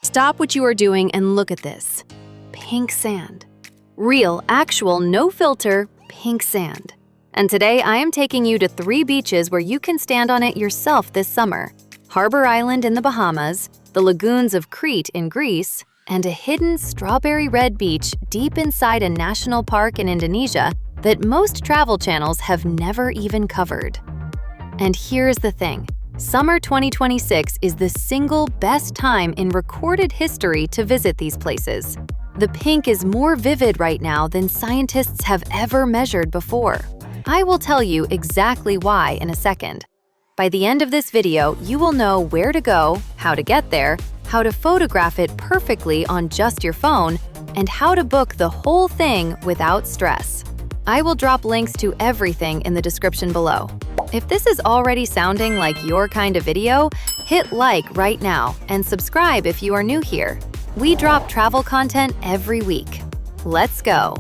Stop what you are doing and look at this. Pink sand. Real, actual, no filter, pink sand. And today I am taking you to 3 beaches where you can stand on it yourself this summer. Harbour Island in the Bahamas, the lagoons of Crete in Greece, and a hidden strawberry red beach deep inside a national park in Indonesia that most travel channels have never even covered. And here's the thing. Summer 2026 is the single best time in recorded history to visit these places. The pink is more vivid right now than scientists have ever measured before. I will tell you exactly why in a second. By the end of this video, you will know where to go, how to get there, how to photograph it perfectly on just your phone, and how to book the whole thing without stress. I will drop links to everything in the description below. If this is already sounding like your kind of video, hit like right now and subscribe if you are new here. We drop travel content every week. Let's go.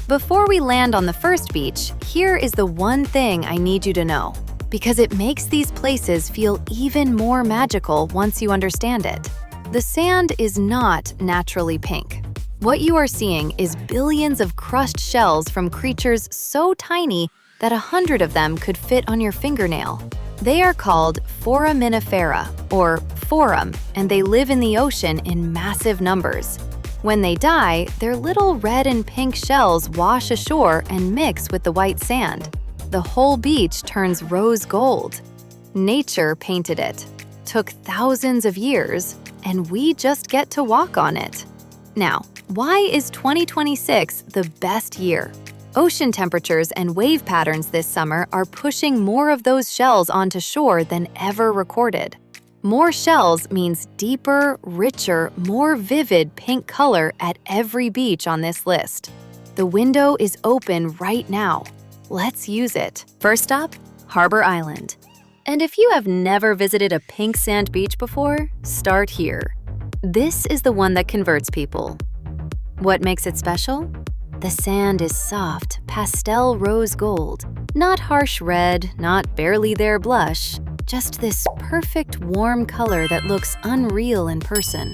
Before we land on the first beach, here is the one thing I need you to know, because it makes these places feel even more magical once you understand it. The sand is not naturally pink. What you are seeing is billions of crushed shells from creatures so tiny that 100 of them could fit on your fingernail. They are called foraminifera, or forum, and they live in the ocean in massive numbers. When they die, their little red and pink shells wash ashore and mix with the white sand. The whole beach turns rose gold. Nature painted it. Took thousands of years, and we just get to walk on it. Now, why is 2026 the best year? Ocean temperatures and wave patterns this summer are pushing more of those shells onto shore than ever recorded. More shells means deeper, richer, more vivid pink color at every beach on this list. The window is open right now. Let's use it. First stop, Harbour Island. And if you have never visited a pink sand beach before, start here. This is the one that converts people. What makes it special? The sand is soft, pastel rose gold. Not harsh red, not barely there blush. Just this perfect warm color that looks unreal in person.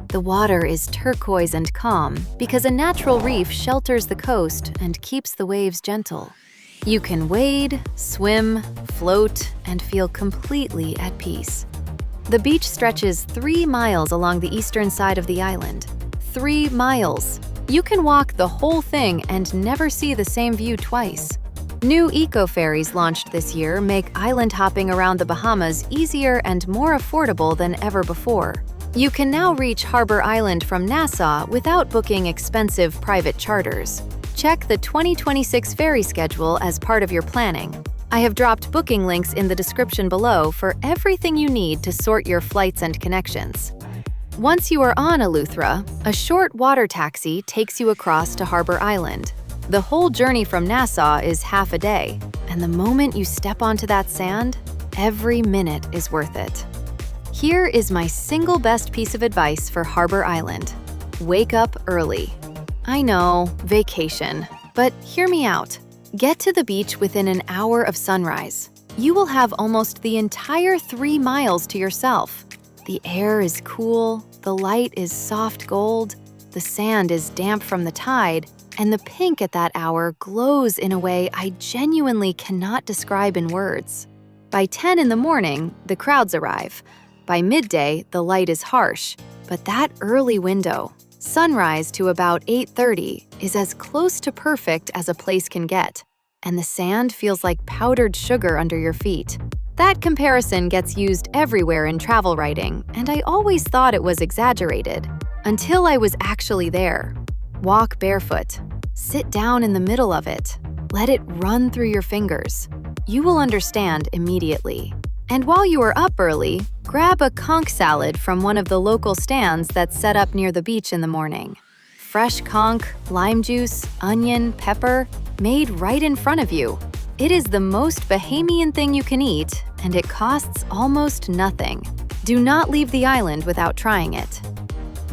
The water is turquoise and calm because a natural reef shelters the coast and keeps the waves gentle. You can wade, swim, float, and feel completely at peace. The beach stretches 3 miles along the eastern side of the island. 3 miles. You can walk the whole thing and never see the same view twice. New eco-ferries launched this year make island hopping around the Bahamas easier and more affordable than ever before. You can now reach Harbour Island from Nassau without booking expensive private charters. Check the 2026 ferry schedule as part of your planning. I have dropped booking links in the description below for everything you need to sort your flights and connections. Once you are on Eleuthera, a short water taxi takes you across to Harbour Island. The whole journey from Nassau is half a day, and the moment you step onto that sand, every minute is worth it. Here is my single best piece of advice for Harbour Island. Wake up early. I know, vacation, but hear me out. Get to the beach within an hour of sunrise. You will have almost the entire 3 miles to yourself. The air is cool, the light is soft gold, the sand is damp from the tide, and the pink at that hour glows in a way I genuinely cannot describe in words. By 10 in the morning, the crowds arrive. By midday, the light is harsh, but that early window, sunrise to about 8:30, is as close to perfect as a place can get, and the sand feels like powdered sugar under your feet. That comparison gets used everywhere in travel writing, and I always thought it was exaggerated, until I was actually there. Walk barefoot. Sit down in the middle of it. Let it run through your fingers. You will understand immediately. And while you are up early, grab a conch salad from one of the local stands that's set up near the beach in the morning. Fresh conch, lime juice, onion, pepper, made right in front of you. It is the most Bahamian thing you can eat, and it costs almost nothing. Do not leave the island without trying it.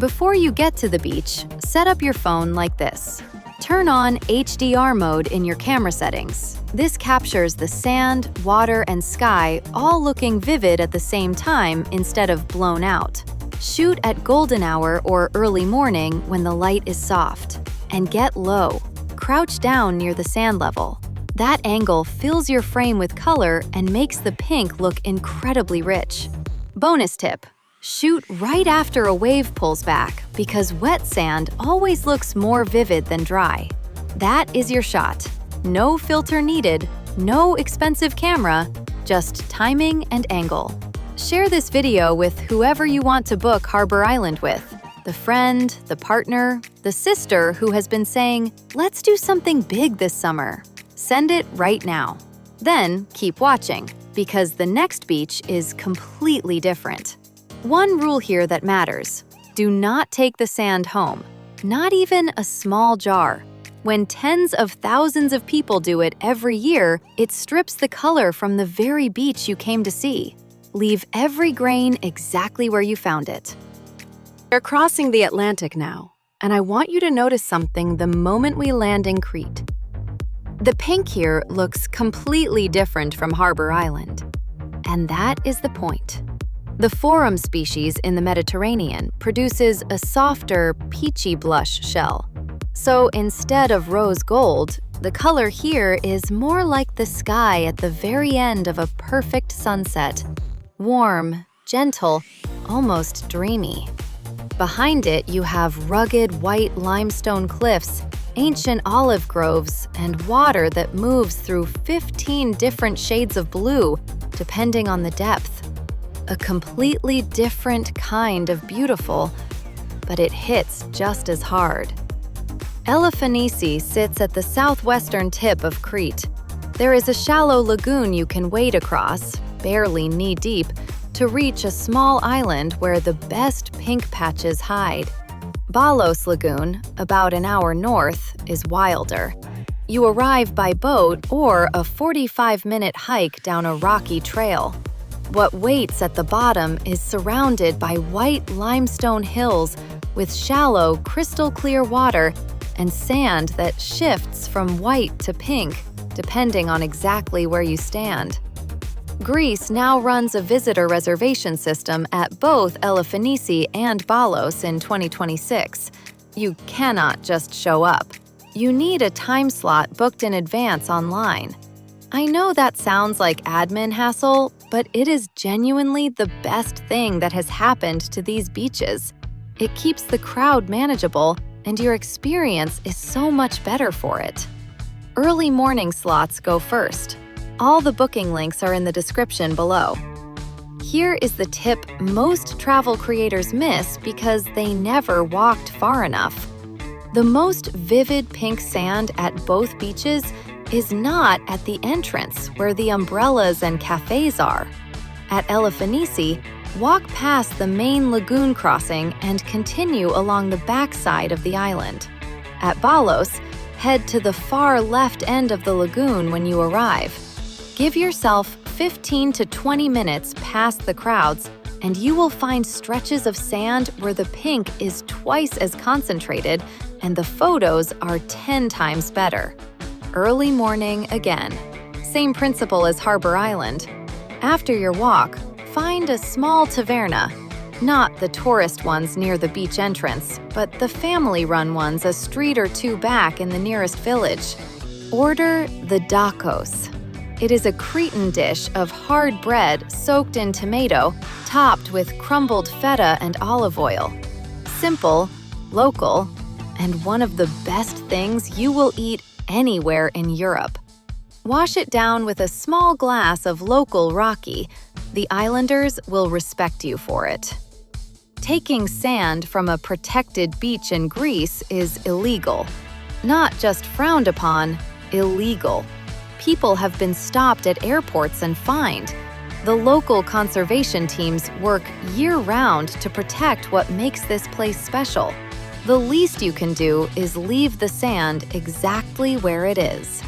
Before you get to the beach, set up your phone like this. Turn on HDR mode in your camera settings. This captures the sand, water, and sky all looking vivid at the same time instead of blown out. Shoot at golden hour or early morning when the light is soft. And get low. Crouch down near the sand level. That angle fills your frame with color and makes the pink look incredibly rich. Bonus tip: shoot right after a wave pulls back because wet sand always looks more vivid than dry. That is your shot. No filter needed, no expensive camera, just timing and angle. Share this video with whoever you want to book Harbour Island with. The friend, the partner, the sister who has been saying, "Let's do something big this summer." Send it right now. Then keep watching, because the next beach is completely different. One rule here that matters: do not take the sand home, not even a small jar. When tens of thousands of people do it every year, it strips the color from the very beach you came to see. Leave every grain exactly where you found it. We're crossing the Atlantic now, and I want you to notice something the moment we land in Crete. The pink here looks completely different from Harbour Island. And that is the point. The forum species in the Mediterranean produces a softer, peachy blush shell. So instead of rose gold, the color here is more like the sky at the very end of a perfect sunset. Warm, gentle, almost dreamy. Behind it, you have rugged white limestone cliffs, ancient olive groves, and water that moves through 15 different shades of blue, depending on the depth. A completely different kind of beautiful, but it hits just as hard. Elafonisi sits at the southwestern tip of Crete. There is a shallow lagoon you can wade across, barely knee-deep, to reach a small island where the best pink patches hide. Balos Lagoon, about an hour north, is wilder. You arrive by boat or a 45-minute hike down a rocky trail. What waits at the bottom is surrounded by white limestone hills with shallow, crystal-clear water and sand that shifts from white to pink, depending on exactly where you stand. Greece now runs a visitor reservation system at both Elafonisi and Balos in 2026. You cannot just show up. You need a time slot booked in advance online. I know that sounds like admin hassle, but it is genuinely the best thing that has happened to these beaches. It keeps the crowd manageable, and your experience is so much better for it. Early morning slots go first. All the booking links are in the description below. Here is the tip most travel creators miss because they never walked far enough. The most vivid pink sand at both beaches is not at the entrance where the umbrellas and cafes are. At Elafonisi, walk past the main lagoon crossing and continue along the backside of the island. At Balos, head to the far left end of the lagoon when you arrive. Give yourself 15 to 20 minutes past the crowds, and you will find stretches of sand where the pink is twice as concentrated and the photos are 10 times better. Early morning again. Same principle as Harbour Island. After your walk, find a small taverna. Not the tourist ones near the beach entrance, but the family-run ones a street or two back in the nearest village. Order the Dakos. It is a Cretan dish of hard bread soaked in tomato, topped with crumbled feta and olive oil. Simple, local, and one of the best things you will eat anywhere in Europe. Wash it down with a small glass of local raki. The islanders will respect you for it. Taking sand from a protected beach in Greece is illegal. Not just frowned upon, illegal. People have been stopped at airports and fined. The local conservation teams work year-round to protect what makes this place special. The least you can do is leave the sand exactly where it is.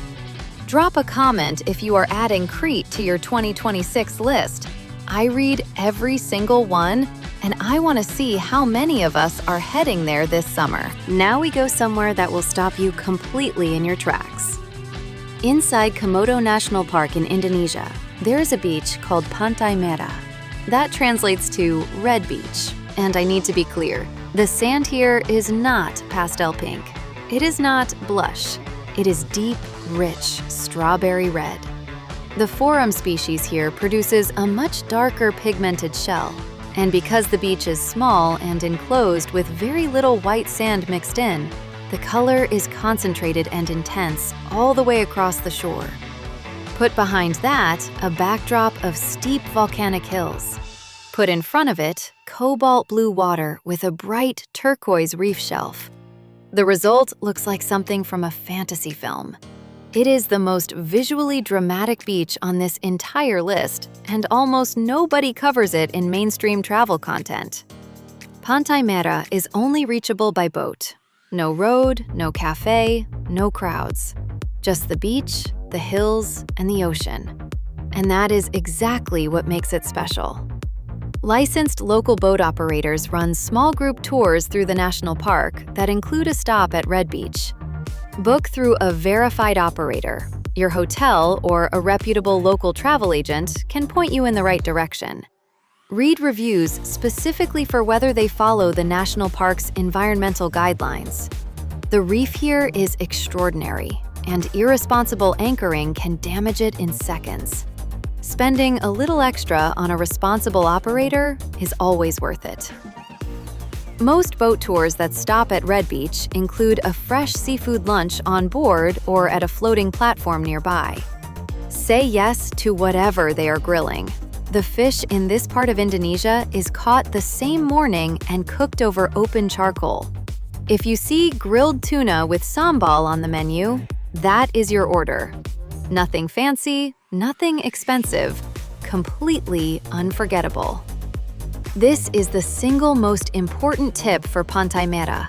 Drop a comment if you are adding Crete to your 2026 list. I read every single one, and I want to see how many of us are heading there this summer. Now we go somewhere that will stop you completely in your tracks. Inside Komodo National Park in Indonesia, there is a beach called Pantai Merah. That translates to Red Beach, And I need to be clear, the sand here is not pastel pink. It is not blush. It is deep, rich strawberry red. The forum species here produces a much darker pigmented shell. And because the beach is small and enclosed with very little white sand mixed in, the color is concentrated and intense all the way across the shore. Put behind that, a backdrop of steep volcanic hills. Put in front of it, cobalt blue water with a bright turquoise reef shelf. The result looks like something from a fantasy film. It is the most visually dramatic beach on this entire list, and almost nobody covers it in mainstream travel content. Pantai Merah is only reachable by boat. No road, no cafe, no crowds. Just the beach, the hills, and the ocean. And that is exactly what makes it special. Licensed local boat operators run small group tours through the national park that include a stop at Red Beach. Book through a verified operator. Your hotel or a reputable local travel agent can point you in the right direction. Read reviews specifically for whether they follow the national park's environmental guidelines. The reef here is extraordinary, and irresponsible anchoring can damage it in seconds. Spending a little extra on a responsible operator is always worth it. Most boat tours that stop at Red Beach include a fresh seafood lunch on board or at a floating platform nearby. Say yes to whatever they are grilling. The fish in this part of Indonesia is caught the same morning and cooked over open charcoal. If you see grilled tuna with sambal on the menu, that is your order. Nothing fancy, nothing expensive, completely unforgettable. This is the single most important tip for Pantai Merah.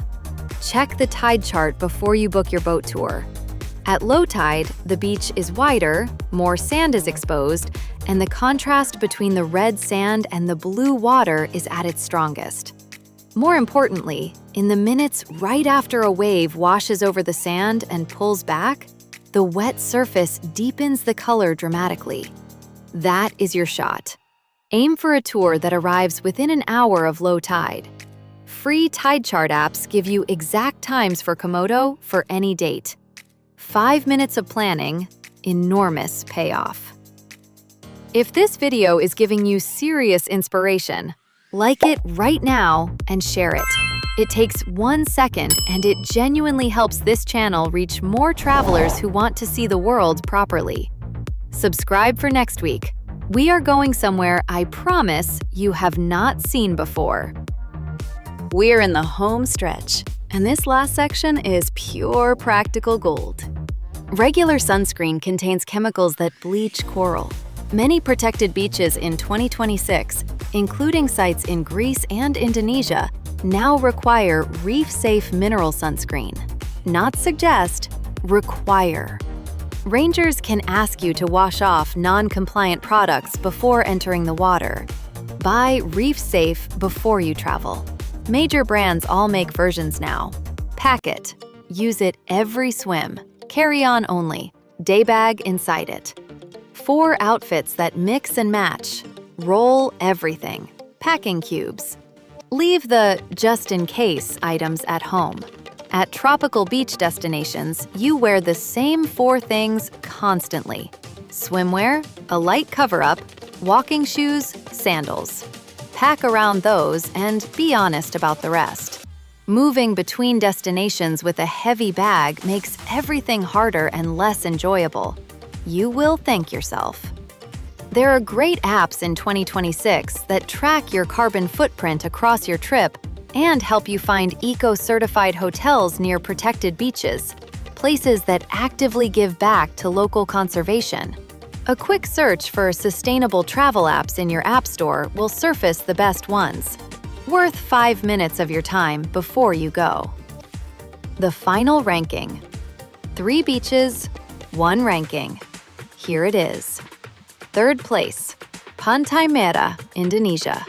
Check the tide chart before you book your boat tour. At low tide, the beach is wider, more sand is exposed, and the contrast between the red sand and the blue water is at its strongest. More importantly, in the minutes right after a wave washes over the sand and pulls back, the wet surface deepens the color dramatically. That is your shot. Aim for a tour that arrives within an hour of low tide. Free tide chart apps give you exact times for Komodo for any date. 5 minutes of planning, enormous payoff. If this video is giving you serious inspiration, like it right now and share it. It takes 1 second and it genuinely helps this channel reach more travelers who want to see the world properly. Subscribe for next week. We are going somewhere I promise you have not seen before. We're in the home stretch, and this last section is pure practical gold. Regular sunscreen contains chemicals that bleach coral. Many protected beaches in 2026, including sites in Greece and Indonesia, now require Reef-safe mineral sunscreen. Not suggest, require. Rangers can ask you to wash off non-compliant products before entering the water. Buy Reef-safe before you travel. Major brands all make versions now. Pack it. Use it every swim. Carry on only. Day bag inside it. 4 outfits that mix and match. Roll everything. Packing cubes. Leave the just-in-case items at home. At tropical beach destinations, you wear the same 4 things constantly. Swimwear, a light cover-up, walking shoes, sandals. Pack around those and be honest about the rest. Moving between destinations with a heavy bag makes everything harder and less enjoyable. You will thank yourself. There are great apps in 2026 that track your carbon footprint across your trip and help you find eco-certified hotels near protected beaches, places that actively give back to local conservation. A quick search for sustainable travel apps in your app store will surface the best ones. Worth 5 minutes of your time before you go. The final ranking. 3 beaches, 1 ranking. Here it is. 3rd place, Pantai Merah, Indonesia.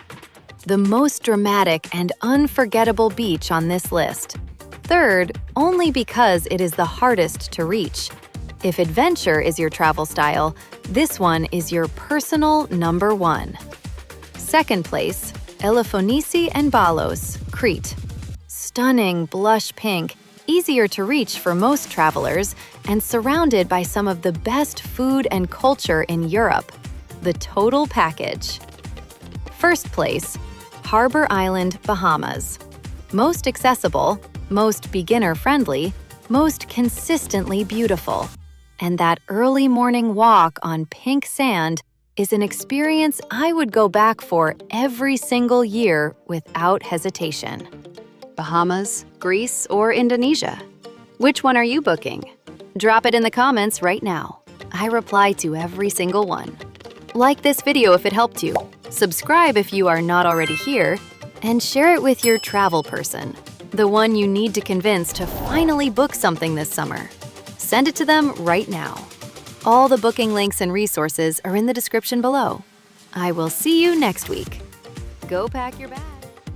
The most dramatic and unforgettable beach on this list. 3rd, only because it is the hardest to reach. If adventure is your travel style, this one is your personal number 1. 2nd place, Elafonisi and Balos, Crete. Stunning blush pink, easier to reach for most travelers, and surrounded by some of the best food and culture in Europe. The total package. First place, Harbour Island, Bahamas. Most accessible, most beginner-friendly, most consistently beautiful. And that early morning walk on pink sand is an experience I would go back for every single year without hesitation. Bahamas, Greece, or Indonesia? Which one are you booking? Drop it in the comments right now. I reply to every single one. Like this video if it helped you, subscribe if you are not already here, and share it with your travel person, the one you need to convince to finally book something this summer. Send it to them right now. All the booking links and resources are in the description below. I will see you next week. Go pack your bag.